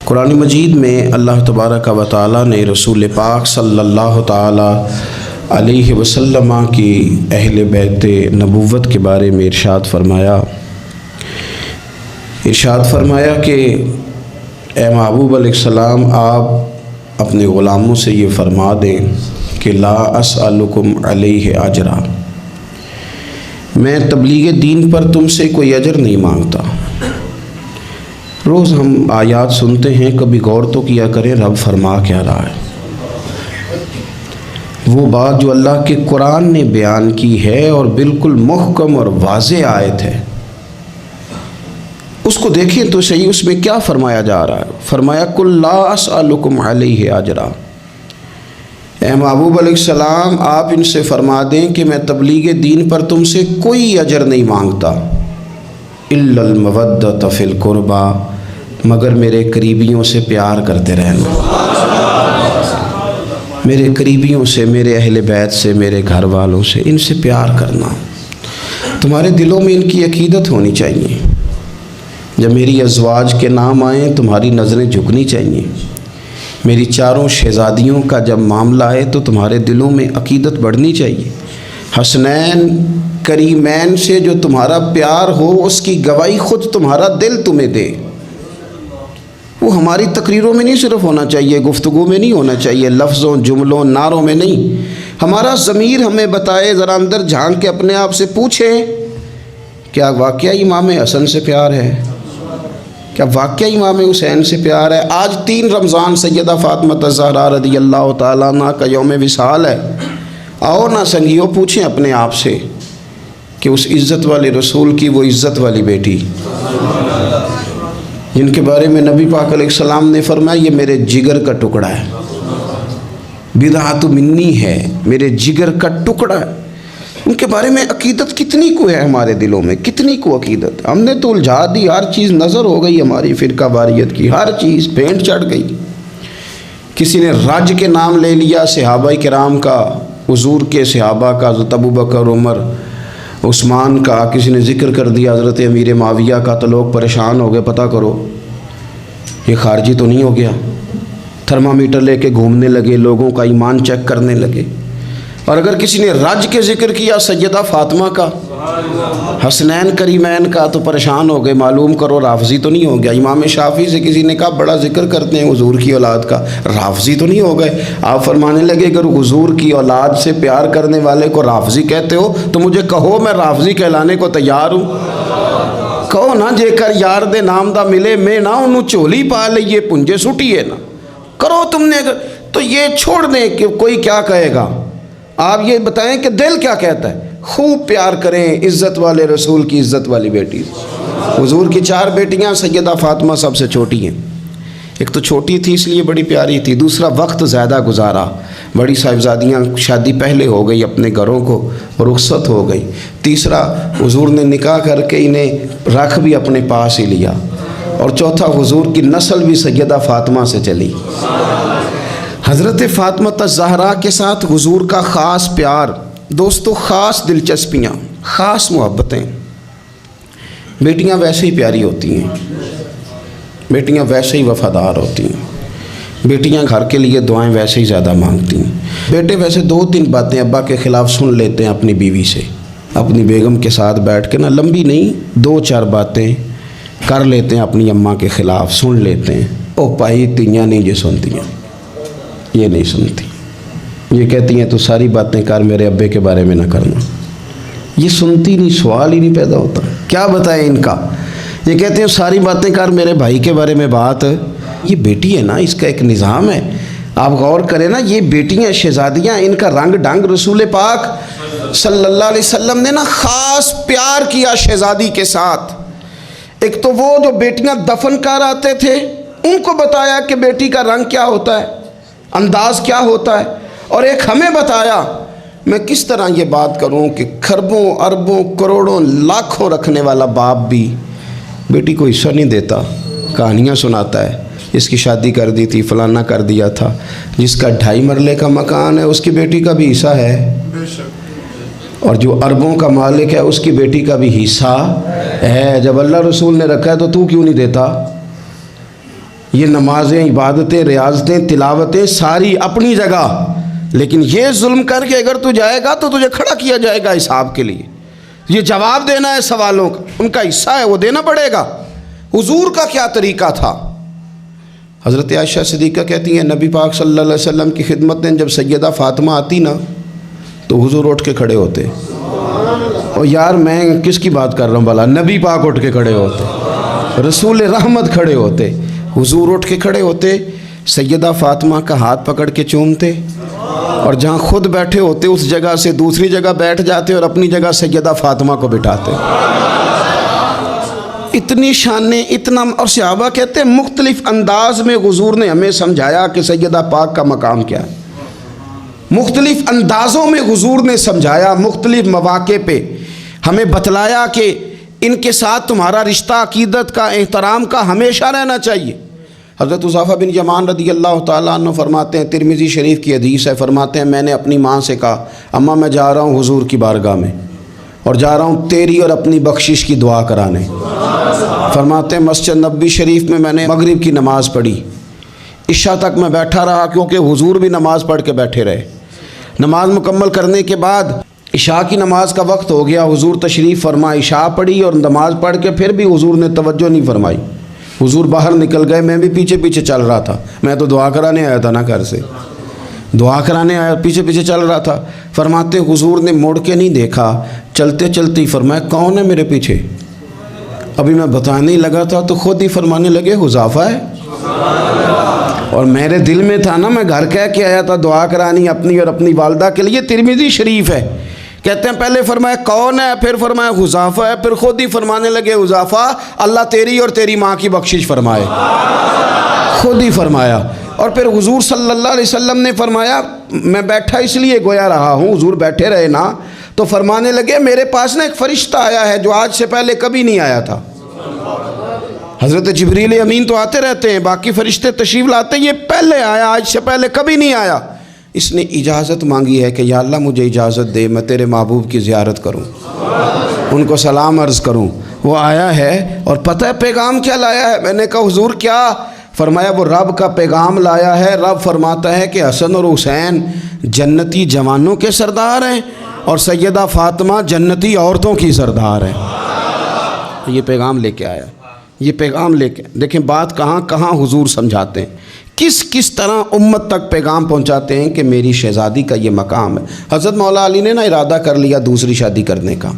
قرآن مجید میں اللہ تبارک و تعالی نے رسول پاک صلی اللہ تعالی علیہ وسلم کی اہل بیت نبوت کے بارے میں ارشاد فرمایا کہ اے محبوب علیہ السلام آپ اپنے غلاموں سے یہ فرما دیں کہ لا اسألکم علیہ اجرا، میں تبلیغ دین پر تم سے کوئی اجر نہیں مانگتا۔ روز ہم آیات سنتے ہیں، کبھی غور تو کیا کریں رب فرما کیا رہا ہے۔ وہ بات جو اللہ کے قرآن نے بیان کی ہے اور بالکل محکم اور واضح آیت ہے، اس کو دیکھیں تو صحیح، اس میں کیا فرمایا جا رہا ہے۔ فرمایا قل لا اسألکم علیہ اجرا، اے محبوب علیہ السلام آپ ان سے فرما دیں کہ میں تبلیغ دین پر تم سے کوئی اجر نہیں مانگتا، الا المودۃ فی القربى، مگر میرے قریبیوں سے پیار کرتے رہنا، میرے قریبیوں سے، میرے اہل بیت سے، میرے گھر والوں سے، ان سے پیار کرنا۔ تمہارے دلوں میں ان کی عقیدت ہونی چاہیے۔ جب میری ازواج کے نام آئیں تمہاری نظریں جھکنی چاہیے۔ میری چاروں شہزادیوں کا جب معاملہ آئے تو تمہارے دلوں میں عقیدت بڑھنی چاہیے۔ حسنین کریمین سے جو تمہارا پیار ہو اس کی گواہی خود تمہارا دل تمہیں دے۔ وہ ہماری تقریروں میں نہیں صرف ہونا چاہیے، گفتگو میں نہیں ہونا چاہیے، لفظوں، جملوں، نعروں میں نہیں۔ ہمارا ضمیر ہمیں بتائے، ذرا اندر جھانک کے اپنے آپ سے پوچھیں، کیا واقعی امام حسن سے پیار ہے؟ کیا واقعی امام حسین سے پیار ہے؟ آج 3 رمضان سیدہ فاطمہ الزہرا رضی اللہ تعالیٰ عنہ کا یوم وصال ہے۔ آؤ نا سنگیو، پوچھیں اپنے آپ سے کہ اس عزت والے رسول کی وہ عزت والی بیٹی جن کے بارے میں نبی پاک علیہ السلام نے فرمایا یہ میرے جگر کا ٹکڑا ہے، بضعۃ منی ہے، میرے جگر کا ٹکڑا ہے، ان کے بارے میں عقیدت کتنی کو ہے ہمارے دلوں میں، کتنی کو عقیدت؟ ہم نے تو الجھا دی، ہر چیز نظر ہو گئی ہماری فرقہ واریت کی، ہر چیز پینٹ چڑھ گئی۔ کسی نے رج کے نام لے لیا صحابہ کرام کا، حضور کے صحابہ کا، حضرت ابوبکر، عمر، عثمان کا، کسی نے ذکر کر دیا حضرت امیر معاویہ کا، تو لوگ پریشان ہو گئے، پتہ کرو یہ خارجی تو نہیں ہو گیا۔ تھرمامیٹر لے کے گھومنے لگے، لوگوں کا ایمان چیک کرنے لگے۔ اور اگر کسی نے رج کے ذکر کیا سیدہ فاطمہ کا، حسنین کریمین کا، تو پریشان ہو گئے، معلوم کرو رافضی تو نہیں ہو گیا۔ امام شافعی سے کسی نے کہا بڑا ذکر کرتے ہیں حضور کی اولاد کا، رافضی تو نہیں ہو گئے؟ آپ فرمانے لگے اگر حضور کی اولاد سے پیار کرنے والے کو رافضی کہتے ہو تو مجھے کہو، میں رافضی کہلانے کو تیار ہوں۔ کہو نا جے کر یار دے نام دا ملے میں نہ انہوں چولی پا لئیے پنجے سٹیے نا کرو تم نے، اگر تو یہ چھوڑ دیں کہ کوئی کیا کہے گا۔ آپ یہ بتائیں کہ دل کیا کہتا ہے۔ خوب پیار کریں عزت والے رسول کی عزت والی بیٹی۔ حضور کی 4 بیٹیاں، سیدہ فاطمہ سب سے چھوٹی ہیں۔ ایک تو چھوٹی تھی اس لیے بڑی پیاری تھی، دوسرا وقت زیادہ گزارا، بڑی صاحبزادیاں شادی پہلے ہو گئی، اپنے گھروں کو رخصت ہو گئی، تیسرا حضور نے نکاح کر کے انہیں رکھ بھی اپنے پاس ہی لیا، اور چوتھا حضور کی نسل بھی سیدہ فاطمہ سے چلی۔ حضرت فاطمہ الزہرا کے ساتھ حضور کا خاص پیار، دوستو خاص دلچسپیاں، خاص محبتیں۔ بیٹیاں ویسے ہی پیاری ہوتی ہیں، بیٹیاں ویسے ہی وفادار ہوتی ہیں، بیٹیاں گھر کے لیے دعائیں ویسے ہی زیادہ مانگتی ہیں۔ بیٹے ویسے 2-3 باتیں ابا کے خلاف سن لیتے ہیں اپنی بیوی سے، اپنی بیگم کے ساتھ بیٹھ کے نا، لمبی نہیں 2-4 باتیں کر لیتے ہیں اپنی اماں کے خلاف، سن لیتے ہیں۔ او پائی تیاں نہیں یہ سنتی ہیں، یہ نہیں سنتی، یہ کہتی ہیں تو ساری باتیں کر، میرے ابے کے بارے میں نہ کرنا۔ یہ سنتی نہیں، سوال ہی نہیں پیدا ہوتا، کیا بتائیں ان کا۔ یہ کہتے ہیں ساری باتیں کر، میرے بھائی کے بارے میں بات۔ یہ بیٹی ہے نا، اس کا ایک نظام ہے۔ آپ غور کریں نا، یہ بیٹیاں شہزادیاں، ان کا رنگ ڈھنگ رسول پاک صلی اللہ علیہ وسلم نے نا خاص پیار کیا شہزادی کے ساتھ۔ ایک تو وہ جو بیٹیاں دفن کر آتے تھے ان کو بتایا کہ بیٹی کا رنگ کیا ہوتا ہے، انداز کیا ہوتا ہے، اور ایک ہمیں بتایا۔ میں کس طرح یہ بات کروں کہ کھربوں اربوں کروڑوں لاکھوں رکھنے والا باپ بھی بیٹی کو حصہ نہیں دیتا، کہانیاں سناتا ہے، اس کی شادی کر دی تھی، فلانا کر دیا تھا، جس کا 2.5 مرلے کا مکان ہے اس کی بیٹی کا بھی حصہ ہے، اور جو اربوں کا مالک ہے اس کی بیٹی کا بھی حصہ ہے۔ جب اللہ رسول نے رکھا ہے تو کیوں نہیں دیتا؟ یہ نمازیں، عبادتیں، ریاضتیں، تلاوتیں ساری اپنی جگہ، لیکن یہ ظلم کر کے اگر تو جائے گا تو تجھے کھڑا کیا جائے گا حساب کے لیے، یہ جواب دینا ہے سوالوں کا، ان کا حصہ ہے وہ دینا پڑے گا۔ حضور کا کیا طریقہ تھا؟ حضرت عائشہ صدیقہ کہتی ہیں نبی پاک صلی اللہ علیہ وسلم کی خدمت میں جب سیدہ فاطمہ آتی نا تو حضور اٹھ کے کھڑے ہوتے، اور یار میں کس کی بات کر رہا ہوں بھلا، نبی پاک اٹھ کے کھڑے ہوتے، رسول رحمت کھڑے ہوتے، حضور اٹھ کے کھڑے ہوتے، سیدہ فاطمہ کا ہاتھ پکڑ کے چومتے، اور جہاں خود بیٹھے ہوتے اس جگہ سے دوسری جگہ بیٹھ جاتے اور اپنی جگہ سیدہ فاطمہ کو بٹھاتے۔ اتنی شانیں، اتنا، اور صحابہ کہتے ہیں مختلف انداز میں حضور نے ہمیں سمجھایا کہ سیدہ پاک کا مقام کیا ہے، مختلف اندازوں میں حضور نے سمجھایا، مختلف مواقع پہ ہمیں بتلایا کہ ان کے ساتھ تمہارا رشتہ عقیدت کا، احترام کا ہمیشہ رہنا چاہیے۔ حضرت حذیفہ بن یمان رضی اللہ تعالیٰ عنہ فرماتے ہیں، ترمذی شریف کی حدیث ہے، فرماتے ہیں میں نے اپنی ماں سے کہا اماں میں جا رہا ہوں حضور کی بارگاہ میں اور جا رہا ہوں تیری اور اپنی بخشش کی دعا کرانے۔ فرماتے ہیں مسجد نبوی شریف میں نے مغرب کی نماز پڑھی، عشاء تک میں بیٹھا رہا کیونکہ حضور بھی نماز پڑھ کے بیٹھے رہے۔ نماز مکمل کرنے کے بعد عشاء کی نماز کا وقت ہو گیا، حضور تشریف فرما، عشاء پڑھی اور نماز پڑھ کے پھر بھی حضور نے توجہ نہیں فرمائی، حضور باہر نکل گئے، میں بھی پیچھے پیچھے چل رہا تھا، میں تو دعا کرانے آیا تھا نا، گھر سے دعا کرانے آیا، پیچھے پیچھے چل رہا تھا۔ فرماتے حضور نے مڑ کے نہیں دیکھا، چلتے چلتے ہی فرمایا کون ہے میرے پیچھے؟ ابھی میں بتانے ہی لگا تھا تو خود ہی فرمانے لگے حذیفہ ہے، اور میرے دل میں تھا نا، میں گھر کہہ کے آیا تھا دعا کرانی اپنی اور اپنی والدہ کے لیے، ترمذی شریف ہے۔ کہتے ہیں پہلے فرمایا کون ہے، پھر فرمایا حذیفہ ہے، پھر خود ہی فرمانے لگے حذیفہ اللہ تیری اور تیری ماں کی بخشش فرمائے، خود ہی فرمایا۔ اور پھر حضور صلی اللہ علیہ وسلم نے فرمایا میں بیٹھا اس لیے گویا رہا ہوں، حضور بیٹھے رہے نا، تو فرمانے لگے میرے پاس نا ایک فرشتہ آیا ہے جو آج سے پہلے کبھی نہیں آیا تھا۔ حضرت جبریل امین تو آتے رہتے ہیں، باقی فرشتے تشریف لاتے ہیں، یہ پہلے آیا، آج سے پہلے کبھی نہیں آیا۔ اس نے اجازت مانگی ہے کہ یا اللہ مجھے اجازت دے میں تیرے محبوب کی زیارت کروں، ان کو سلام عرض کروں۔ وہ آیا ہے اور پتہ ہے پیغام کیا لایا ہے؟ میں نے کہا حضور کیا؟ فرمایا وہ رب کا پیغام لایا ہے، رب فرماتا ہے کہ حسن اور حسین جنتی جوانوں کے سردار ہیں اور سیدہ فاطمہ جنتی عورتوں کی سردار ہیں۔ یہ پیغام لے کے آیا، یہ پیغام لے کے، دیکھیں بات کہاں کہاں حضور سمجھاتے ہیں، کس طرح امت تک پیغام پہنچاتے ہیں کہ میری شہزادی کا یہ مقام ہے۔ حضرت مولا علی نے نا ارادہ کر لیا دوسری شادی کرنے کا،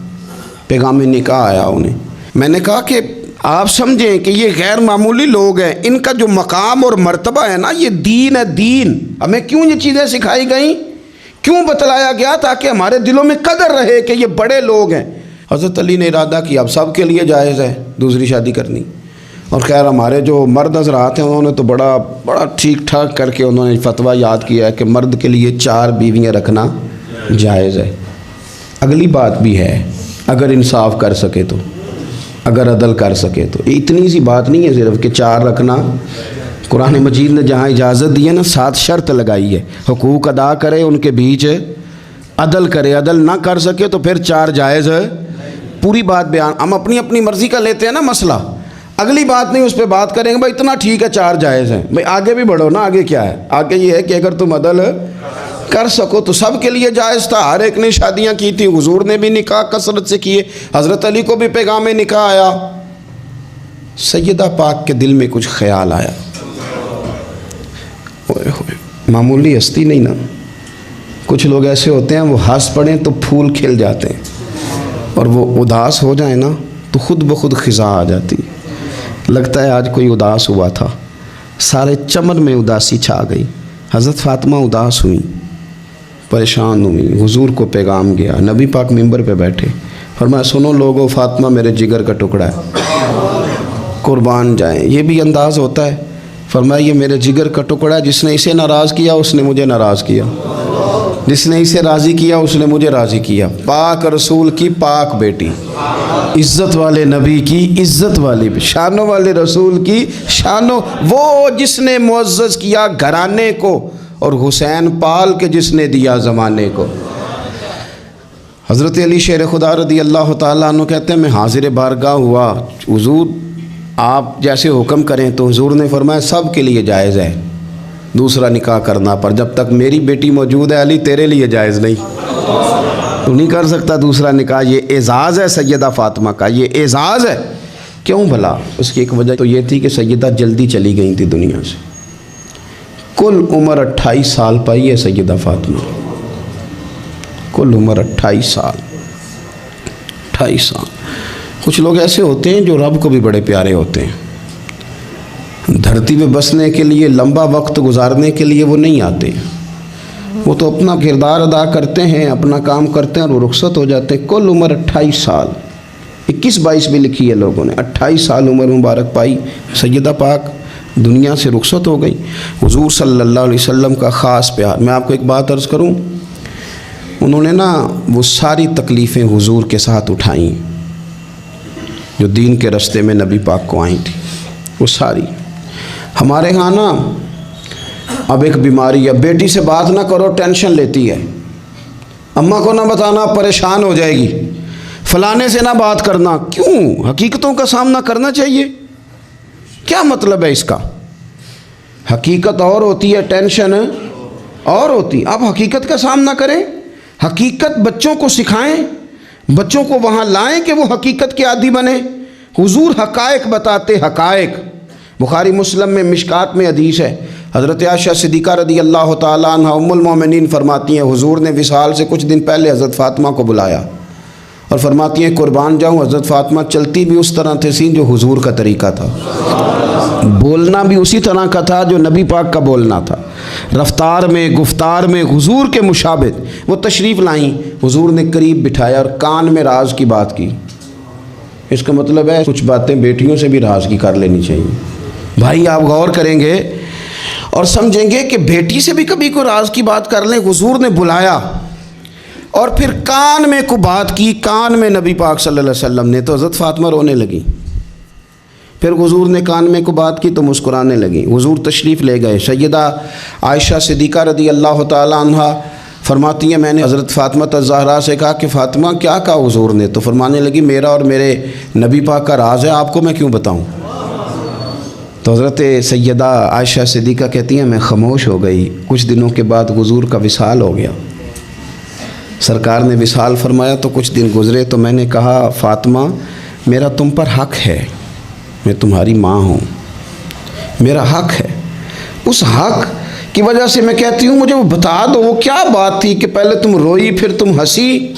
پیغام نکاح آیا انہیں۔ میں نے کہا کہ آپ سمجھیں کہ یہ غیر معمولی لوگ ہیں، ان کا جو مقام اور مرتبہ ہے نا یہ دین ہے، دین۔ ہمیں کیوں یہ چیزیں سکھائی گئیں، کیوں بتلایا گیا؟ تاکہ ہمارے دلوں میں قدر رہے کہ یہ بڑے لوگ ہیں۔ حضرت علی نے ارادہ کیا اب سب کے لیے جائز ہے دوسری شادی کرنی، اور خیر ہمارے جو مرد حضرات ہیں انہوں نے تو بڑا ٹھیک ٹھاک کر کے انہوں نے فتویٰ یاد کیا ہے کہ مرد کے لیے 4 بیویاں رکھنا جائز ہے۔ اگلی بات بھی ہے اگر انصاف کر سکے تو، اگر عدل کر سکے تو، اتنی سی بات نہیں ہے صرف کہ 4 رکھنا۔ قرآن مجید نے جہاں اجازت دی ہے نا 7 شرط لگائی ہے، حقوق ادا کرے، ان کے بیچ عدل کرے، عدل نہ کر سکے تو پھر 4 جائز ہے۔ پوری بات بیان، ہم اپنی اپنی مرضی کا لیتے ہیں نا مسئلہ، اگلی بات نہیں اس پہ بات کریں گے بھائی اتنا ٹھیک ہے 4 جائز ہیں، بھائی آگے بھی بڑھو نا، آگے کیا ہے؟ آگے یہ ہے کہ اگر تم عدل کر سکو تو سب کے لیے جائز تھا، ہر ایک نے شادیاں کی تھی، حضور نے بھی نکاح کثرت سے کیے، حضرت علی کو بھی پیغام نکاح آیا۔ سیدہ پاک کے دل میں کچھ خیال آیا، معمولی ہستی نہیں نا، کچھ لوگ ایسے ہوتے ہیں وہ ہنس پڑیں تو پھول کھل جاتے ہیں، اور وہ اداس ہو جائیں نا تو خود بخود خزاں آ جاتی، لگتا ہے آج کوئی اداس ہوا تھا، سارے چمن میں اداسی چھا گئی۔ حضرت فاطمہ اداس ہوئی، پریشان ہوئی، حضور کو پیغام گیا، نبی پاک منبر پہ بیٹھے، فرمایا سنو لوگو فاطمہ میرے جگر کا ٹکڑا ہے، قربان جائیں۔ یہ بھی انداز ہوتا ہے، فرمایا یہ میرے جگر کا ٹکڑا ہے، جس نے اسے ناراض کیا اس نے مجھے ناراض کیا، جس نے اسے راضی کیا اس نے مجھے راضی کیا۔ پاک رسول کی پاک بیٹی، عزت والے نبی کی عزت والی، شانوں والے رسول کی شانوں، وہ جس نے معزز کیا گھرانے کو اور حسین پال کے جس نے دیا زمانے کو۔ حضرت علی شیر خدا رضی اللہ تعالیٰ عنہ کہتے ہیں میں حاضر بارگاہ ہوا، حضور آپ جیسے حکم کریں تو حضور نے فرمایا سب کے لیے جائز ہے دوسرا نکاح کرنا، پر جب تک میری بیٹی موجود ہے علی تیرے لیے جائز نہیں، تو نہیں کر سکتا دوسرا نکاح۔ یہ اعزاز ہے سیدہ فاطمہ کا، یہ اعزاز ہے۔ کیوں بھلا؟ اس کی ایک وجہ تو یہ تھی کہ سیدہ جلدی چلی گئی تھی دنیا سے، کل عمر 28 سال پائی ہے سیدہ فاطمہ، کل عمر 28 سال، 28 سال۔ کچھ لوگ ایسے ہوتے ہیں جو رب کو بھی بڑے پیارے ہوتے ہیں، دھرتی پہ بسنے کے لیے لمبا وقت گزارنے کے لیے وہ نہیں آتے، وہ تو اپنا کردار ادا کرتے ہیں، اپنا کام کرتے ہیں اور وہ رخصت ہو جاتے ہیں۔ کل عمر 28 سال، 21-22 بھی لکھی ہے لوگوں نے، 28 سال عمر مبارک پائی سیدہ پاک دنیا سے رخصت ہو گئی۔ حضور صلی اللہ علیہ وسلم کا خاص پیار۔ میں آپ کو ایک بات عرض کروں، انہوں نے نا وہ ساری تکلیفیں حضور کے ساتھ اٹھائیں جو دین کے رستے میں نبی پاک کو آئی تھی، وہ ساری۔ ہمارے ہاں نا اب ایک بیماری ہے، بیٹی سے بات نہ کرو ٹینشن لیتی ہے، اماں کو نہ بتانا پریشان ہو جائے گی، فلانے سے نہ بات کرنا۔ کیوں؟ حقیقتوں کا سامنا کرنا چاہیے۔ کیا مطلب ہے اس کا؟ حقیقت اور ہوتی ہے، ٹینشن اور ہوتی۔ آپ حقیقت کا سامنا کریں، حقیقت بچوں کو سکھائیں، بچوں کو وہاں لائیں کہ وہ حقیقت کے عادی بنیں۔ حضور حقائق بتاتے، حقائق۔ بخاری مسلم میں مشکات میں حدیث ہے، حضرت عائشہ صدیقہ رضی اللہ تعالیٰ عنہ ام المومنین فرماتی ہیں حضور نے وصال سے کچھ دن پہلے حضرت فاطمہ کو بلایا اور فرماتی ہیں قربان جاؤں حضرت فاطمہ چلتی بھی اس طرح تھی جو حضور کا طریقہ تھا، بولنا بھی اسی طرح کا تھا جو نبی پاک کا بولنا تھا، رفتار میں گفتار میں حضور کے مشابہ۔ وہ تشریف لائیں، حضور نے قریب بٹھایا اور کان میں راز کی بات کی۔ اس کا مطلب ہے کچھ باتیں بیٹیوں سے بھی راز کی کر لینی چاہیے۔ بھائی آپ غور کریں گے اور سمجھیں گے کہ بیٹی سے بھی کبھی کوئی راز کی بات کر لیں۔ حضور نے بلایا اور پھر کان میں کو بات کی، کان میں نبی پاک صلی اللہ علیہ وسلم نے، تو حضرت فاطمہ رونے لگی۔ پھر حضور نے کان میں کو بات کی تو مسکرانے لگی۔ حضور تشریف لے گئے، سیدہ عائشہ صدیقہ رضی اللہ تعالیٰ عنہ فرماتی ہیں میں نے حضرت فاطمہ الزہرا سے کہا کہ فاطمہ کیا کہا حضور نے؟ تو فرمانے لگی میرا اور میرے نبی پاک کا راز ہے، آپ کو میں کیوں بتاؤں؟ تو حضرت سیدہ عائشہ صدیقہ کہتی ہیں میں خاموش ہو گئی۔ کچھ دنوں کے بعد حضور کا وصال ہو گیا، سرکار نے وصال فرمایا تو کچھ دن گزرے تو میں نے کہا فاطمہ میرا تم پر حق ہے، میں تمہاری ماں ہوں، میرا حق ہے۔ اس حق کی وجہ سے میں کہتی ہوں مجھے وہ بتا دو وہ کیا بات تھی کہ پہلے تم روئی پھر تم ہنسی؟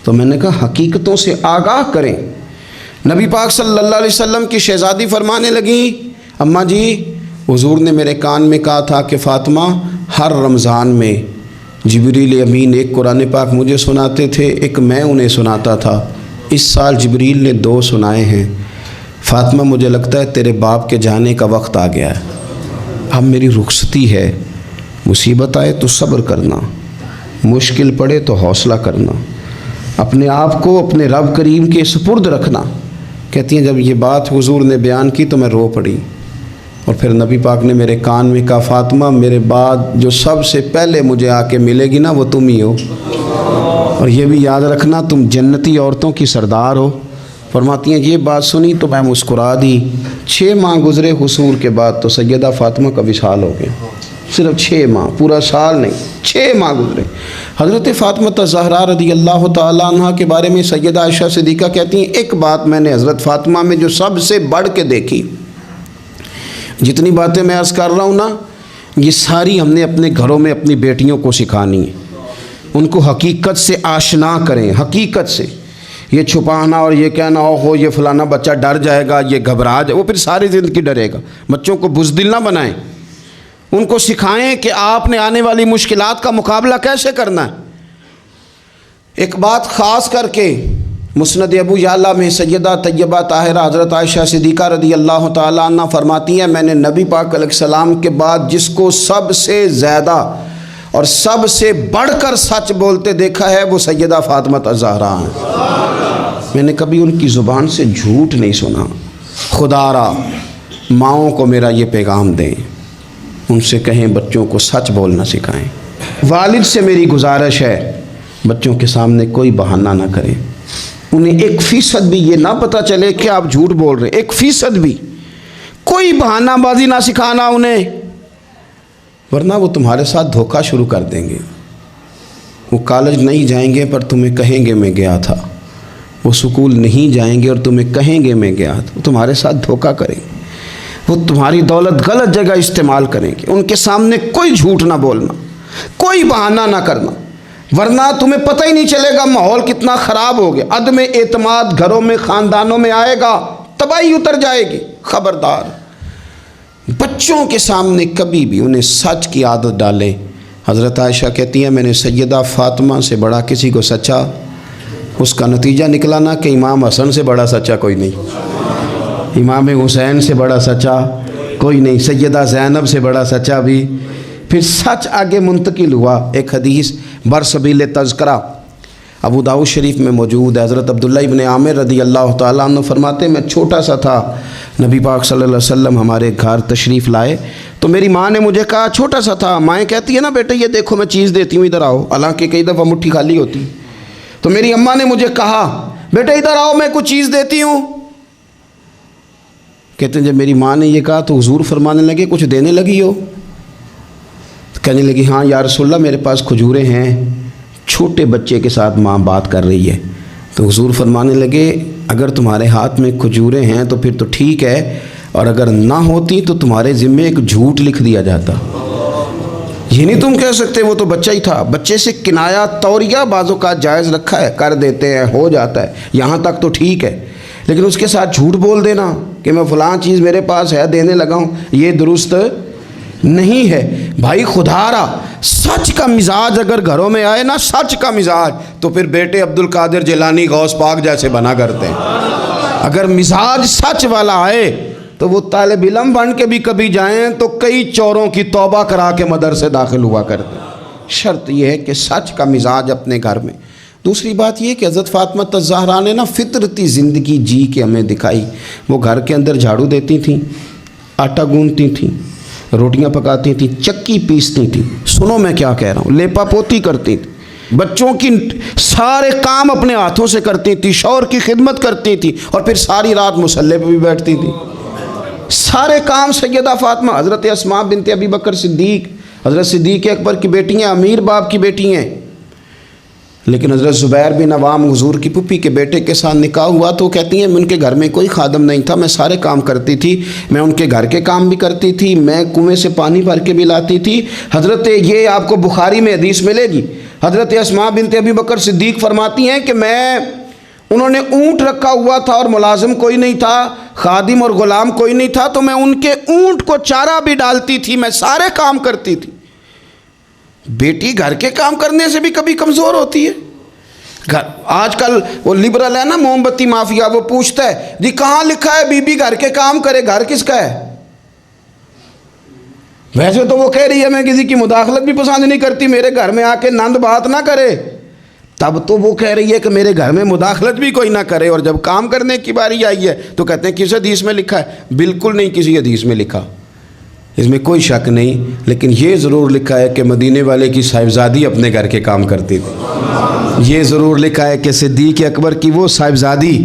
تو میں نے کہا حقیقتوں سے آگاہ کریں۔ نبی پاک صلی اللہ علیہ وسلم کی شہزادی فرمانے لگی اماں جی حضور نے میرے کان میں کہا تھا کہ فاطمہ ہر رمضان میں جبریل امین ایک قرآن پاک مجھے سناتے تھے، ایک میں انہیں سناتا تھا، اس سال جبریل نے 2 سنائے ہیں۔ فاطمہ مجھے لگتا ہے تیرے باپ کے جانے کا وقت آ گیا ہے، اب میری رخصتی ہے، مصیبت آئے تو صبر کرنا، مشکل پڑے تو حوصلہ کرنا، اپنے آپ کو اپنے رب کریم کے سپرد رکھنا۔ کہتی ہیں جب یہ بات حضور نے بیان کی تو میں رو پڑی، اور پھر نبی پاک نے میرے کان میں کہا فاطمہ میرے بعد جو سب سے پہلے مجھے آ کے ملے گی نا وہ تم ہی ہو، اور یہ بھی یاد رکھنا تم جنتی عورتوں کی سردار ہو۔ فرماتی ہیں یہ بات سنی تو میں مسکرا دی۔ 6 ماہ گزرے حصول کے بعد تو سیدہ فاطمہ کا وصال ہو گیا، صرف 6 ماہ، پورا سال نہیں، 6 ماہ گزرے۔ حضرت فاطمہ الزہرا رضی اللہ تعالیٰ عنہ کے بارے میں سیدہ عائشہ صدیقہ کہتی ہیں ایک بات میں نے حضرت فاطمہ میں جو سب سے بڑھ کے دیکھی، جتنی باتیں میں عرض کر رہا ہوں نا یہ ساری ہم نے اپنے گھروں میں اپنی بیٹیوں کو سکھانی ہے، ان کو حقیقت سے آشنا کریں، حقیقت سے۔ یہ چھپانا اور یہ کہنا ہو یہ فلانا بچہ ڈر جائے گا، یہ گھبرا جائے، وہ پھر ساری زندگی ڈرے گا۔ بچوں کو بزدل نہ بنائیں، ان کو سکھائیں کہ آپ نے آنے والی مشکلات کا مقابلہ کیسے کرنا ہے۔ ایک بات خاص کر کے مسند ابو یعلا میں سیدہ طیبہ طاہرہ حضرت عائشہ صدیقہ رضی اللہ تعالیٰ عنہ فرماتی ہیں میں نے نبی پاک علیہ السلام کے بعد جس کو سب سے زیادہ اور سب سے بڑھ کر سچ بولتے دیکھا ہے وہ سیدہ فاطمہ الزہرا ہیں۔ میں نے کبھی ان کی زبان سے جھوٹ نہیں سنا۔ خدا را ماؤں کو میرا یہ پیغام دیں، ان سے کہیں بچوں کو سچ بولنا سکھائیں۔ والد سے میری گزارش ہے بچوں کے سامنے کوئی بہانہ نہ کریں، انہیں 1% بھی یہ نہ پتہ چلے کہ آپ جھوٹ بول رہے ہیں، 1% بھی، کوئی بہانہ بازی نہ سکھانا انہیں، ورنہ وہ تمہارے ساتھ دھوکہ شروع کر دیں گے۔ وہ کالج نہیں جائیں گے پر تمہیں کہیں گے میں گیا تھا، وہ سکول نہیں جائیں گے اور تمہیں کہیں گے میں گیا تھا، وہ تمہارے ساتھ دھوکہ کریں گے، وہ تمہاری دولت غلط جگہ استعمال کریں گے۔ ان کے سامنے کوئی جھوٹ نہ بولنا، کوئی بہانہ نہ کرنا، ورنہ تمہیں پتہ ہی نہیں چلے گا ماحول کتنا خراب ہو گیا، عدم اعتماد گھروں میں خاندانوں میں آئے گا، تباہی اتر جائے گی۔ خبردار، بچوں کے سامنے کبھی بھی انہیں سچ کی عادت ڈالے۔ حضرت عائشہ کہتی ہیں میں نے سیدہ فاطمہ سے بڑا کسی کو سچا، اس کا نتیجہ نکلا نا کہ امام حسن سے بڑا سچا کوئی نہیں، امام حسین سے بڑا سچا کوئی نہیں، سیدہ زینب سے بڑا سچا بھی۔ پھر سچ آگے منتقل ہوا۔ ایک حدیث برسبیل تذکرہ ابو داؤد شریف میں موجود ہے، حضرت عبداللہ ابن عامر رضی اللہ تعالیٰ عنہ فرماتے ہیں میں چھوٹا سا تھا، نبی پاک صلی اللہ علیہ وسلم ہمارے گھر تشریف لائے تو میری ماں نے مجھے کہا، چھوٹا سا تھا، مائیں کہتی ہے نا بیٹے یہ دیکھو میں چیز دیتی ہوں ادھر آؤ، حالانکہ کئی دفعہ مٹھی خالی ہوتی، تو میری اماں نے مجھے کہا بیٹے ادھر آؤ میں کچھ چیز دیتی ہوں۔ کہتے ہیں جب میری ماں نے یہ کہا تو حضور فرمانے لگے کچھ دینے لگی ہو؟ کہنے لگی ہاں یا رسول اللہ میرے پاس کھجوریں ہیں۔ چھوٹے بچے کے ساتھ ماں بات کر رہی ہے تو حضور فرمانے لگے اگر تمہارے ہاتھ میں کھجوریں ہیں تو پھر تو ٹھیک ہے، اور اگر نہ ہوتی تو تمہارے ذمے ایک جھوٹ لکھ دیا جاتا۔ یہ نہیں تم کہہ سکتے وہ تو بچہ ہی تھا، بچے سے کنایا توریہ بعضوں کا جائز رکھا ہے، کر دیتے ہیں، ہو جاتا ہے، یہاں تک تو ٹھیک ہے، لیکن اس کے ساتھ جھوٹ بول دینا کہ میں فلاں چیز میرے پاس ہے دینے لگا ہوں، یہ درست نہیں ہے۔ بھائی خدا را سچ کا مزاج اگر گھروں میں آئے نا، سچ کا مزاج، تو پھر بیٹے عبد القادر جیلانی غوث پاک جیسے بنا کرتے ہیں۔ اگر مزاج سچ والا آئے تو وہ طالب علم بن کے بھی کبھی جائیں تو کئی چوروں کی توبہ کرا کے مدرسے داخل ہوا کرتے ہیں۔ شرط یہ ہے کہ سچ کا مزاج اپنے گھر میں۔ دوسری بات یہ کہ حضرت فاطمہ الزہرا نے نا فطرتی زندگی جی کے ہمیں دکھائی۔ وہ گھر کے اندر جھاڑو دیتی تھیں، آٹا گوندتی تھیں، روٹیاں پکاتی تھیں، چکی پیستی تھیں، سنو میں کیا کہہ رہا ہوں، لیپا پوتی کرتی تھیں، بچوں کی سارے کام اپنے ہاتھوں سے کرتی تھیں، شوہر کی خدمت کرتی تھیں، اور پھر ساری رات مصلے پہ بھی بیٹھتی تھیں۔ سارے کام سیدہ فاطمہ، حضرت اسماء بنت ابی بکر صدیق، حضرت صدیق اکبر کی بیٹی ہیں، امیر باپ کی بیٹی ہیں، لیکن حضرت زبیر بن عوام حضور کی پھوپھی کے بیٹے کے ساتھ نکاح ہوا تو کہتی ہیں ان کے گھر میں کوئی خادم نہیں تھا، میں سارے کام کرتی تھی، میں ان کے گھر کے کام بھی کرتی تھی، میں کنویں سے پانی بھر کے بھی لاتی تھی۔ حضرت یہ آپ کو بخاری میں حدیث ملے گی، حضرت اسماء بنت ابی بکر صدیق فرماتی ہیں کہ انہوں نے اونٹ رکھا ہوا تھا اور ملازم کوئی نہیں تھا، خادم اور غلام کوئی نہیں تھا، تو میں ان کے اونٹ کو چارہ بھی ڈالتی تھی، میں سارے کام کرتی تھی۔ بیٹی گھر کے کام کرنے سے بھی کبھی کمزور ہوتی ہے۔ آج کل وہ لبرل ہے نا، موم بتی مافیا، وہ پوچھتا ہے جی کہاں لکھا ہے بی بی گھر کے کام کرے، گھر کس کا ہے؟ ویسے تو وہ کہہ رہی ہے میں کسی کی مداخلت بھی پسند نہیں کرتی، میرے گھر میں آ کے نند بات نہ کرے، تب تو وہ کہہ رہی ہے کہ میرے گھر میں مداخلت بھی کوئی نہ کرے، اور جب کام کرنے کی باری آئی ہے تو کہتے ہیں کس حدیث میں لکھا ہے؟ بالکل نہیں کسی حدیث میں لکھا، اس میں کوئی شک نہیں، لیکن یہ ضرور لکھا ہے کہ مدینے والے کی صاحبزادی اپنے گھر کے کام کرتی تھی۔ یہ ضرور لکھا ہے کہ صدیق اکبر کی وہ صاحبزادی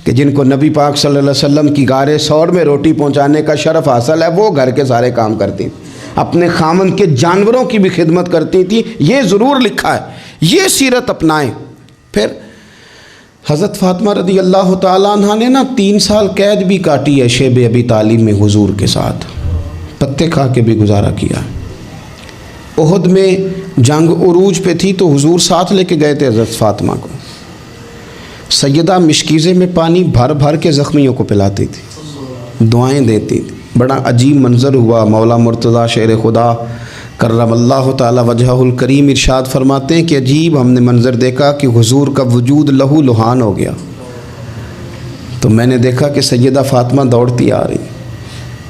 کہ جن کو نبی پاک صلی اللہ علیہ وسلم کی غار ثور میں روٹی پہنچانے کا شرف حاصل ہے، وہ گھر کے سارے کام کرتی تھی، اپنے خامن کے جانوروں کی بھی خدمت کرتی تھی، یہ ضرور لکھا ہے۔ یہ سیرت اپنائیں۔ پھر حضرت فاطمہ رضی اللہ تعالیٰ عنہ نے نا 3 سال قید بھی کاٹی ہے شیب ابی طالب میں حضور کے ساتھ، پتے کھا کے بھی گزارا کیا۔ احد میں جنگ عروج پہ تھی تو حضور ساتھ لے کے گئے تھے حضرت فاطمہ کو، سیدہ مشکیزے میں پانی بھر بھر کے زخمیوں کو پلاتی تھی، دعائیں دیتی تھی۔ بڑا عجیب منظر ہوا۔ مولا مرتضیٰ شیر خدا کرم اللہ تعالی وجہہ الکریم ارشاد فرماتے ہیں کہ عجیب ہم نے منظر دیکھا کہ حضور کا وجود لہو لہان ہو گیا، تو میں نے دیکھا کہ سیدہ فاطمہ دوڑتی آ رہی،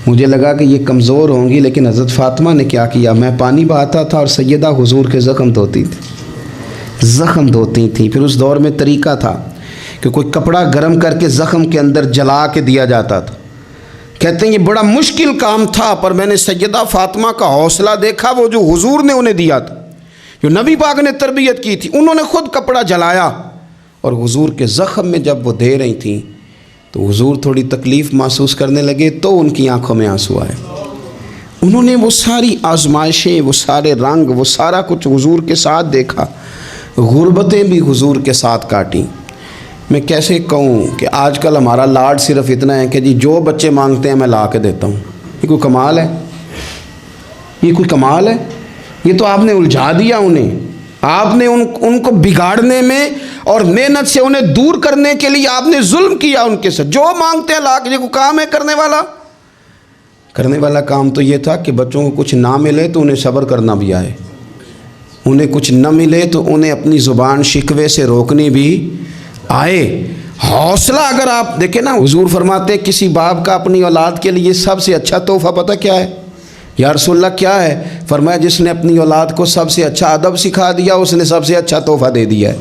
مجھے لگا کہ یہ کمزور ہوں گی، لیکن حضرت فاطمہ نے کیا کیا، میں پانی بہاتا تھا اور سیدہ حضور کے زخم دھوتی تھی، زخم دھوتی تھیں۔ پھر اس دور میں طریقہ تھا کہ کوئی کپڑا گرم کر کے زخم کے اندر جلا کے دیا جاتا تھا۔ کہتے ہیں یہ بڑا مشکل کام تھا، پر میں نے سیدہ فاطمہ کا حوصلہ دیکھا، وہ جو حضور نے انہیں دیا تھا، جو نبی پاک نے تربیت کی تھی، انہوں نے خود کپڑا جلایا اور حضور کے زخم میں جب وہ دے رہی تھیں تو حضور تھوڑی تکلیف محسوس کرنے لگے تو ان کی آنکھوں میں آنسو آئے۔ انہوں نے وہ ساری آزمائشیں، وہ سارے رنگ، وہ سارا کچھ حضور کے ساتھ دیکھا، غربتیں بھی حضور کے ساتھ کاٹیں۔ میں کیسے کہوں کہ آج کل ہمارا لاڈ صرف اتنا ہے کہ جی جو بچے مانگتے ہیں میں لا کے دیتا ہوں۔ یہ کوئی کمال ہے؟ یہ کوئی کمال ہے؟ یہ تو آپ نے الجھا دیا انہیں، آپ نے ان کو بگاڑنے میں اور محنت سے انہیں دور کرنے کے لیے آپ نے ظلم کیا ان کے ساتھ۔ جو مانگتے ہیں لا کے، یہ کوئی کام ہے کرنے والا؟ کرنے والا کام تو یہ تھا کہ بچوں کو کچھ نہ ملے تو انہیں صبر کرنا بھی آئے، انہیں کچھ نہ ملے تو انہیں اپنی زبان شکوے سے روکنی بھی آئے۔ حوصلہ اگر آپ دیکھیں نا، حضور فرماتے ہیں کسی باپ کا اپنی اولاد کے لیے سب سے اچھا تحفہ پتہ کیا ہے؟ یا رسول اللہ کیا ہے؟ فرمایا جس نے اپنی اولاد کو سب سے اچھا ادب سکھا دیا اس نے سب سے اچھا تحفہ دے دیا ہے۔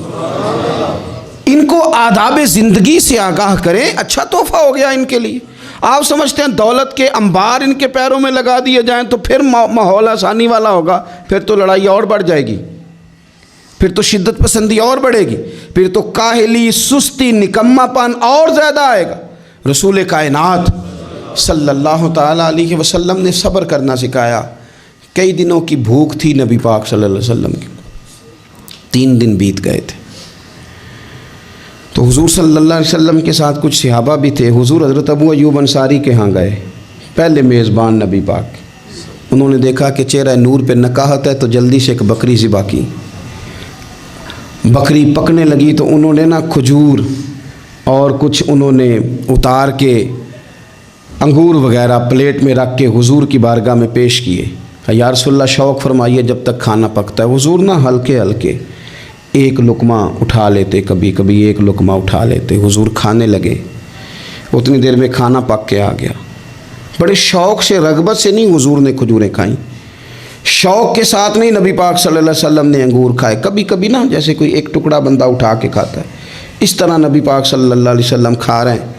ان کو آداب زندگی سے آگاہ کریں، اچھا تحفہ ہو گیا ان کے لیے۔ آپ سمجھتے ہیں دولت کے انبار ان کے پیروں میں لگا دیے جائیں تو پھر ماحول آسانی والا ہوگا؟ پھر تو لڑائی اور بڑھ جائے گی، پھر تو شدت پسندی اور بڑھے گی، پھر تو کاہلی، سستی، نکما پن اور زیادہ آئے گا۔ رسول کائنات صلی اللہ تعالیٰ علیہ وسلم نے صبر کرنا سکھایا۔ کئی دنوں کی بھوک تھی نبی پاک صلی اللہ علیہ وسلم کی، 3 دن بیت گئے تھے۔ تو حضور صلی اللہ علیہ وسلم کے ساتھ کچھ صحابہ بھی تھے۔ حضور حضرت ابو ایوب انصاری کے ہاں گئے، پہلے میزبان نبی پاک۔ انہوں نے دیکھا کہ چہرہ نور پہ نکاہت ہے تو جلدی سے ایک بکری ذبح کی۔ بکری پکنے لگی تو انہوں نے کھجور اور کچھ انہوں نے اتار کے انگور وغیرہ پلیٹ میں رکھ کے حضور کی بارگاہ میں پیش کیے۔ یا رسول اللہ شوق فرمائیے جب تک کھانا پکتا ہے۔ حضور ہلکے ہلکے ایک لقمہ اٹھا لیتے، کبھی کبھی ایک لقمہ اٹھا لیتے، حضور کھانے لگے۔ اتنی دیر میں کھانا پک کے آ گیا۔ بڑے شوق سے، رغبت سے نہیں حضور نے کھجوریں کھائیں، شوق کے ساتھ نہیں نبی پاک صلی اللہ علیہ وسلم نے انگور کھائے۔ کبھی کبھی جیسے کوئی ایک ٹکڑا بندہ اٹھا کے کھاتا ہے، اس طرح نبی پاک صلی اللہ علیہ وسلم کھا رہے ہیں۔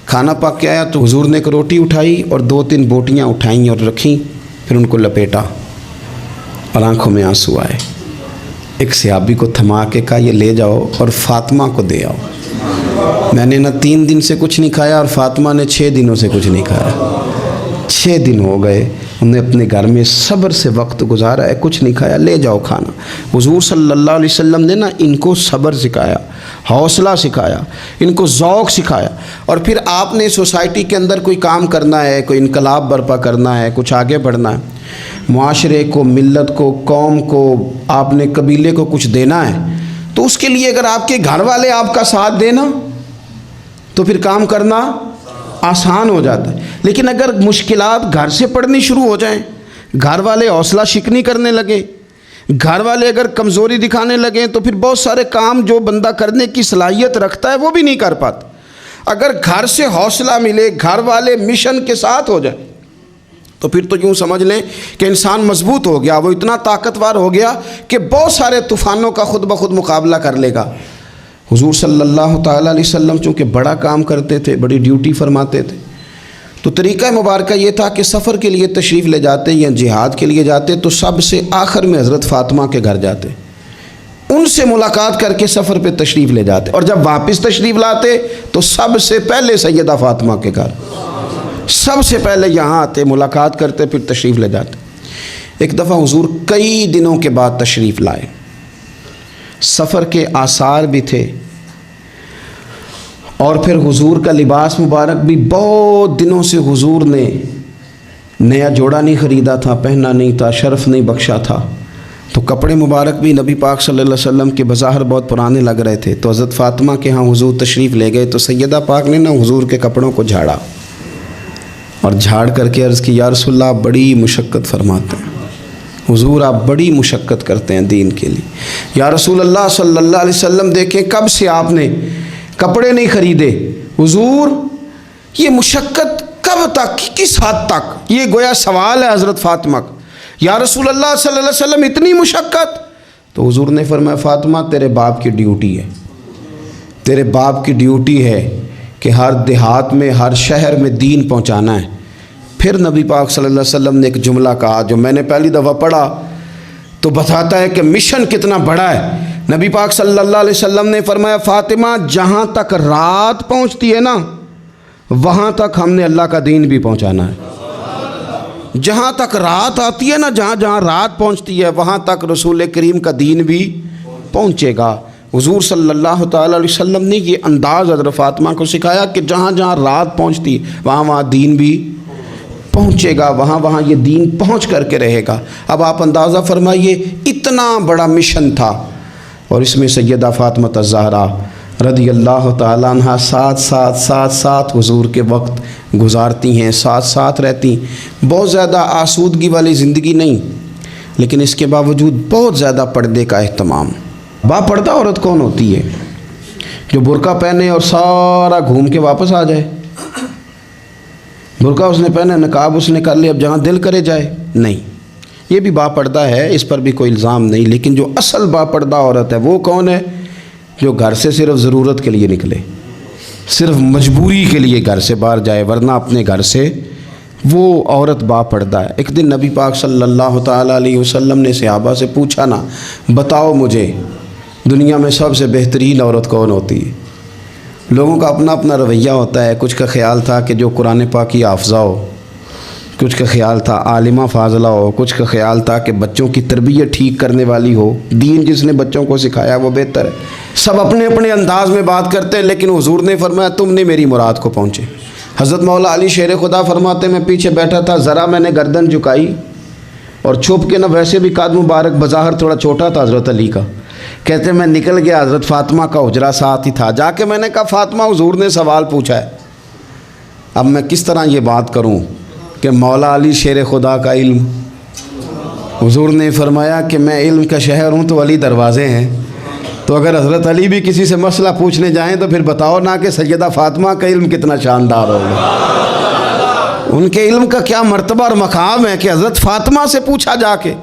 کھانا پک کے آیا تو حضور نے ایک روٹی اٹھائی اور 2-3 بوٹیاں اٹھائیں اور رکھیں، پھر ان کو لپیٹا اور آنکھوں میں آنسو آئے۔ ایک صحابی کو تھما کے کہا یہ لے جاؤ اور فاطمہ کو دے آؤ۔ میں نے 3 دن سے کچھ نہیں کھایا اور فاطمہ نے 6 دنوں سے کچھ نہیں کھایا۔ 6 دن ہو گئے، انہوں نے اپنے گھر میں صبر سے وقت گزارا ہے، کچھ نہیں کھایا، لے جاؤ کھانا۔ حضور صلی اللہ علیہ وسلم نے ان کو صبر سکھایا، حوصلہ سکھایا، ان کو ذوق سکھایا۔ اور پھر آپ نے سوسائٹی کے اندر کوئی کام کرنا ہے، کوئی انقلاب برپا کرنا ہے، کچھ آگے بڑھنا ہے، معاشرے کو، ملت کو، قوم کو، آپ نے قبیلے کو کچھ دینا ہے، تو اس کے لیے اگر آپ کے گھر والے آپ کا ساتھ دینا تو پھر کام کرنا آسان ہو جاتا ہے۔ لیکن اگر مشکلات گھر سے پڑنی شروع ہو جائیں، گھر والے حوصلہ شکنی کرنے لگے، گھر والے اگر کمزوری دکھانے لگیں تو پھر بہت سارے کام جو بندہ کرنے کی صلاحیت رکھتا ہے وہ بھی نہیں کر پاتا۔ اگر گھر سے حوصلہ ملے، گھر والے مشن کے ساتھ ہو جائے تو پھر تو یوں سمجھ لیں کہ انسان مضبوط ہو گیا، وہ اتنا طاقتور ہو گیا کہ بہت سارے طوفانوں کا خود بخود مقابلہ کر لے گا۔ حضور صلی اللہ تعالیٰ علیہ وسلم چونکہ بڑا کام کرتے تھے، بڑی ڈیوٹی فرماتے تھے، تو طریقہ مبارکہ یہ تھا کہ سفر کے لیے تشریف لے جاتے یا جہاد کے لیے جاتے تو سب سے آخر میں حضرت فاطمہ کے گھر جاتے، ان سے ملاقات کر کے سفر پہ تشریف لے جاتے، اور جب واپس تشریف لاتے تو سب سے پہلے سیدہ فاطمہ کے گھر، سب سے پہلے یہاں آتے، ملاقات کرتے، پھر تشریف لے جاتے۔ ایک دفعہ حضور کئی دنوں کے بعد تشریف لائے، سفر کے آثار بھی تھے، اور پھر حضور کا لباس مبارک بھی بہت دنوں سے حضور نے نیا جوڑا نہیں خریدا تھا، پہنا نہیں تھا، شرف نہیں بخشا تھا، تو کپڑے مبارک بھی نبی پاک صلی اللہ علیہ وسلم کے بظاہر بہت پرانے لگ رہے تھے۔ تو حضرت فاطمہ کے ہاں حضور تشریف لے گئے تو سیدہ پاک نے حضور کے کپڑوں کو جھاڑا اور جھاڑ کر کے عرض کی یا رسول اللہ آپ بڑی مشقت فرماتے ہیں، حضور آپ بڑی مشقت کرتے ہیں دین کے لیے۔ یا رسول اللہ صلی اللہ علیہ وسلم دیکھیں کب سے آپ نے کپڑے نہیں خریدے، حضور یہ مشقت کب تک، کس حد تک؟ یہ گویا سوال ہے حضرت فاطمہ کا۔ یا رسول اللہ صلی اللہ علیہ وسلم اتنی مشقت؟ تو حضور نے فرمایا فاطمہ تیرے باپ کی ڈیوٹی ہے، تیرے باپ کی ڈیوٹی ہے کہ ہر دیہات میں، ہر شہر میں دین پہنچانا ہے۔ پھر نبی پاک صلی اللہ علیہ وسلم نے ایک جملہ کہا جو میں نے پہلی دفعہ پڑھا تو بتاتا ہے کہ مشن کتنا بڑا ہے۔ نبی پاک صلی اللہ علیہ وسلم نے فرمایا فاطمہ جہاں تک رات پہنچتی ہے نا وہاں تک ہم نے اللہ کا دین بھی پہنچانا ہے۔ جہاں تک رات آتی ہے نا، جہاں جہاں رات پہنچتی ہے وہاں تک رسول کریم کا دین بھی پہنچے گا۔ حضور صلی اللہ تعالیٰ علیہ وسلم نے یہ انداز حضرت فاطمہ کو سکھایا کہ جہاں جہاں رات پہنچتی وہاں وہاں دین بھی پہنچے گا، وہاں وہاں یہ دین پہنچ کر کے رہے گا۔ اب آپ اندازہ فرمائیے اتنا بڑا مشن تھا، اور اس میں سیدہ فاطمہ الزہرا رضی اللہ تعالیٰ عنہ ساتھ حضور کے وقت گزارتی ہیں، ساتھ رہتی۔ بہت زیادہ آسودگی والی زندگی نہیں، لیکن اس کے باوجود بہت زیادہ پردے کا اہتمام۔ با پردہ عورت کون ہوتی ہے؟ جو برقع پہنے اور سارا گھوم کے واپس آ جائے۔ برقع اس نے پہنا، نقاب اس نے کر لیا، اب جہاں دل کرے جائے، نہیں۔ یہ بھی با پردہ ہے، اس پر بھی کوئی الزام نہیں، لیکن جو اصل با پردہ عورت ہے وہ کون ہے؟ جو گھر سے صرف ضرورت کے لیے نکلے، صرف مجبوری کے لیے گھر سے باہر جائے، ورنہ اپنے گھر سے، وہ عورت با پردہ ہے۔ ایک دن نبی پاک صلی اللہ تعالیٰ علیہ وسلم نے صحابہ سے پوچھا نا، بتاؤ مجھے دنیا میں سب سے بہترین عورت کون ہوتی ہے؟ لوگوں کا اپنا اپنا رویہ ہوتا ہے۔ کچھ کا خیال تھا کہ جو قرآن پاک کی حافظہ ہو، کچھ کا خیال تھا عالمہ فاضلہ ہو، کچھ کا خیال تھا کہ بچوں کی تربیت ٹھیک کرنے والی ہو، دین جس نے بچوں کو سکھایا وہ بہتر ہے۔ سب اپنے اپنے انداز میں بات کرتے ہیں، لیکن حضور نے فرمایا تم نے میری مراد کو پہنچے۔ حضرت مولا علی شیر خدا فرماتے میں پیچھے بیٹھا تھا، ذرا میں نے گردن جھکائی اور چھپ کے، نہ ویسے بھی قد مبارک بظاہر تھوڑا چھوٹا تھا حضرت علی کا، کہتے میں نکل گیا، حضرت فاطمہ کا حجرہ ساتھ ہی تھا، جا کے میں نے کہا فاطمہ حضور نے سوال پوچھا ہے، اب میں کس طرح یہ بات کروں کہ مولا علی شیر خدا کا علم۔ حضور نے فرمایا کہ میں علم کا شہر ہوں تو علی دروازے ہیں، تو اگر حضرت علی بھی کسی سے مسئلہ پوچھنے جائیں تو پھر بتاؤ نا کہ سیدہ فاطمہ کا علم کتنا شاندار ہوگا، ان کے علم کا کیا مرتبہ اور مقام ہے کہ حضرت فاطمہ سے پوچھا جا کے،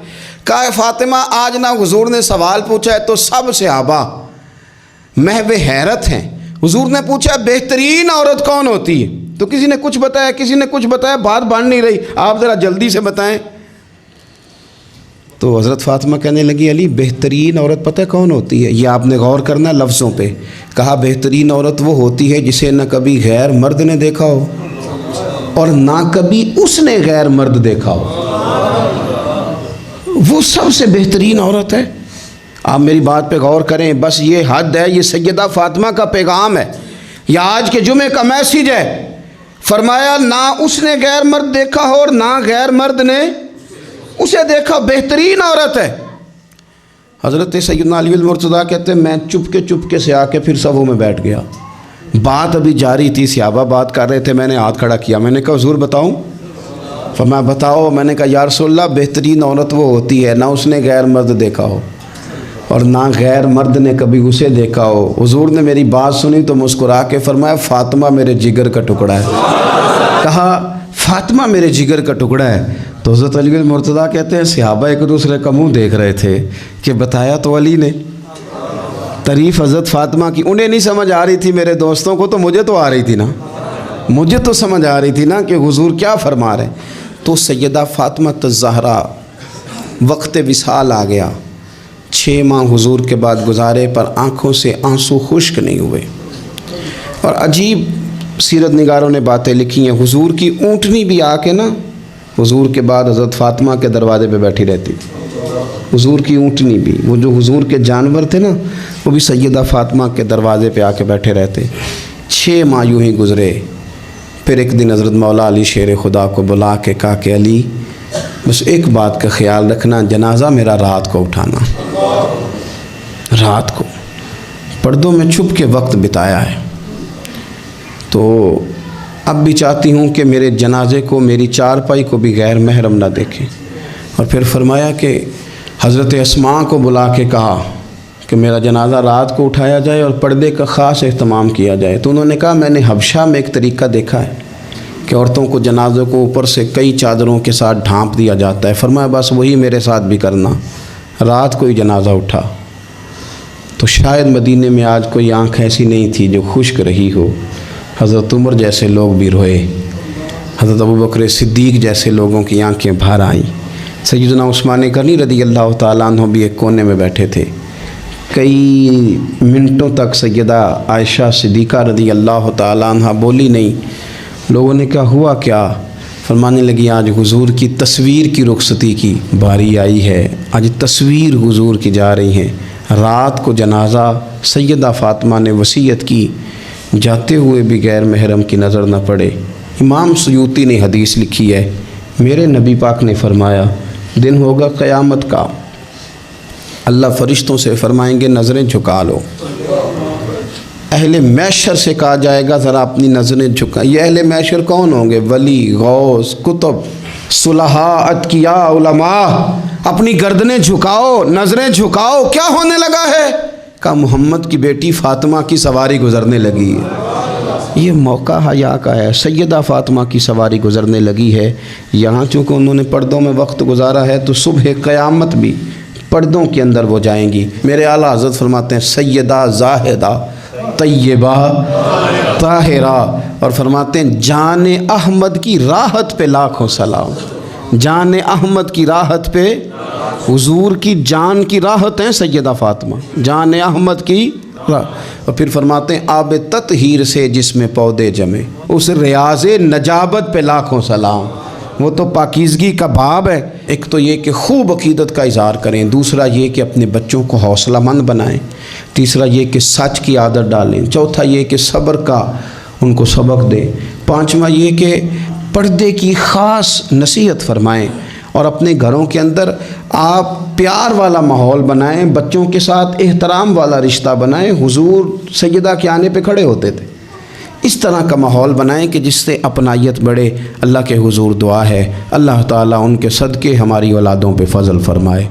کہا فاطمہ آج نہ حضور نے سوال پوچھا ہے تو سب صحابہ محو حیرت ہیں۔ حضور نے پوچھا بہترین عورت کون ہوتی ہے؟ تو کسی نے کچھ بتایا، کسی نے کچھ بتایا، بات بن نہیں رہی، آپ ذرا جلدی سے بتائیں۔ تو حضرت فاطمہ کہنے لگی علی بہترین عورت پتہ کون ہوتی ہے؟ یہ آپ نے غور کرنا لفظوں پہ، کہا بہترین عورت وہ ہوتی ہے جسے نہ کبھی غیر مرد نے دیکھا ہو اور نہ کبھی اس نے غیر مرد دیکھا ہو، وہ سب سے بہترین عورت ہے۔ آپ میری بات پہ غور کریں، بس یہ حد ہے، یہ سیدہ فاطمہ کا پیغام ہے، یہ آج کے جمعے کا میسیج ہے۔ فرمایا نہ اس نے غیر مرد دیکھا ہو اور نہ غیر مرد نے اسے دیکھا، بہترین عورت ہے۔ حضرت سیدنا علی المرتضیٰ کہتے ہیں میں چپ کے سے آ کے پھر صفوں میں بیٹھ گیا، بات ابھی جاری تھی، صحابہ بات کر رہے تھے، میں نے ہاتھ کھڑا کیا، میں نے کہا حضور بتاؤں؟ فرمایا بتاؤ۔ میں نے کہا یا رسول اللہ بہترین عورت وہ ہوتی ہے نہ اس نے غیر مرد دیکھا ہو اور نہ غیر مرد نے کبھی اسے دیکھا ہو۔ حضور نے میری بات سنی تو مسکرا کے فرمایا فاطمہ میرے جگر کا ٹکڑا ہے۔ کہا فاطمہ میرے جگر کا ٹکڑا ہے۔ تو حضرت علی المرتضیٰ کہتے ہیں صحابہ ایک دوسرے کا منہ دیکھ رہے تھے کہ بتایا تو علی نے، تعریف حضرت فاطمہ کی انہیں نہیں سمجھ آ رہی تھی، میرے دوستوں کو تو مجھے تو آ رہی تھی نا، مجھے تو سمجھ آ رہی تھی نا کہ حضور کیا فرما رہے۔ تو سیدہ فاطمہ الزہرا وقت وصال آ گیا، 6 ماہ حضور کے بعد گزارے پر آنکھوں سے آنسو خشک نہیں ہوئے، اور عجیب سیرت نگاروں نے باتیں لکھی ہیں، حضور کی اونٹنی بھی آ کے نا حضور کے بعد حضرت فاطمہ کے دروازے پہ بیٹھی رہتی، حضور کی اونٹنی بھی، وہ جو حضور کے جانور تھے نا وہ بھی سیدہ فاطمہ کے دروازے پہ آ کے بیٹھے رہتے۔ 6 ماہ یوں ہی گزرے، پھر ایک دن حضرت مولا علی شیر خدا کو بلا کے کہا کہ علی بس ایک بات کا خیال رکھنا، جنازہ میرا رات کو اٹھانا، رات کو پردوں میں چھپ کے وقت بتایا ہے، تو اب بھی چاہتی ہوں کہ میرے جنازے کو، میری چارپائی کو بھی غیر محرم نہ دیکھیں۔ اور پھر فرمایا کہ حضرت اسماء کو بلا کے کہا کہ میرا جنازہ رات کو اٹھایا جائے اور پردے کا خاص اہتمام کیا جائے۔ تو انہوں نے کہا میں نے حبشہ میں ایک طریقہ دیکھا ہے کہ عورتوں کو جنازوں کو اوپر سے کئی چادروں کے ساتھ ڈھانپ دیا جاتا ہے، فرمایا بس وہی میرے ساتھ بھی کرنا۔ رات کو ہی جنازہ اٹھا، تو شاید مدینے میں آج کوئی آنکھ ایسی نہیں تھی جو خشک رہی ہو۔ حضرت عمر جیسے لوگ بھی روئے، حضرت ابوبکر صدیق جیسے لوگوں کی آنکھیں بھر آئیں، سیدنا عثمان غنی رضی اللہ تعالیٰ عنہ بھی ایک کونے میں بیٹھے تھے۔ کئی منٹوں تک سیدہ عائشہ صدیقہ رضی اللہ تعالیٰ عنہ بولی نہیں۔ لوگوں نے کہا ہوا کیا؟ فرمانے لگی آج حضور کی تصویر کی رخصتی کی باری آئی ہے، آج تصویر حضور کی جا رہی ہیں۔ رات کو جنازہ سیدہ فاطمہ نے وصیت کی جاتے ہوئے بھی غیر محرم کی نظر نہ پڑے۔ امام سیوطی نے حدیث لکھی ہے، میرے نبی پاک نے فرمایا دن ہوگا قیامت کا، اللہ فرشتوں سے فرمائیں گے نظریں جھکا لو۔ اہل محشر سے کہا جائے گا ذرا اپنی نظریں جھکا۔ یہ اہل محشر کون ہوں گے؟ ولی، غوث، کتب، صلحاء، اتقیاء، علماء۔ اپنی گردنیں جھکاؤ، نظریں جھکاؤ، کیا ہونے لگا ہے؟ کہا محمد کی بیٹی فاطمہ کی سواری گزرنے لگی ہے۔ یہ موقع حیا کا ہے، سیدہ فاطمہ کی سواری گزرنے لگی ہے۔ یہاں چونکہ انہوں نے پردوں میں وقت گزارا ہے تو صبح قیامت بھی پردوں کے اندر وہ جائیں گی۔ میرے اعلیٰ حضرت فرماتے ہیں سیدہ زاہدہ طیبہ طاہرہ، اور فرماتے ہیں جان احمد کی راحت پہ لاکھوں سلام۔ جان احمد کی راحت پہ، حضور کی جان کی راحت ہیں سیدہ فاطمہ، جان احمد کی راحت۔ اور پھر فرماتے ہیں آب تطہیر سے جس میں پودے جمے، اس ریاض نجابت پہ لاکھوں سلام۔ وہ تو پاکیزگی کا باب ہے۔ ایک تو یہ کہ خوب عقیدت کا اظہار کریں، دوسرا یہ کہ اپنے بچوں کو حوصلہ مند بنائیں، تیسرا یہ کہ سچ کی عادت ڈالیں، چوتھا یہ کہ صبر کا ان کو سبق دیں، پانچواں یہ کہ پردے کی خاص نصیحت فرمائیں، اور اپنے گھروں کے اندر آپ پیار والا ماحول بنائیں، بچوں کے ساتھ احترام والا رشتہ بنائیں۔ حضور سیدہ کے آنے پہ کھڑے ہوتے تھے، اس طرح کا ماحول بنائیں کہ جس سے اپنائیت بڑھے۔ اللہ کے حضور دعا ہے اللہ تعالیٰ ان کے صدقے ہماری اولادوں پہ فضل فرمائے۔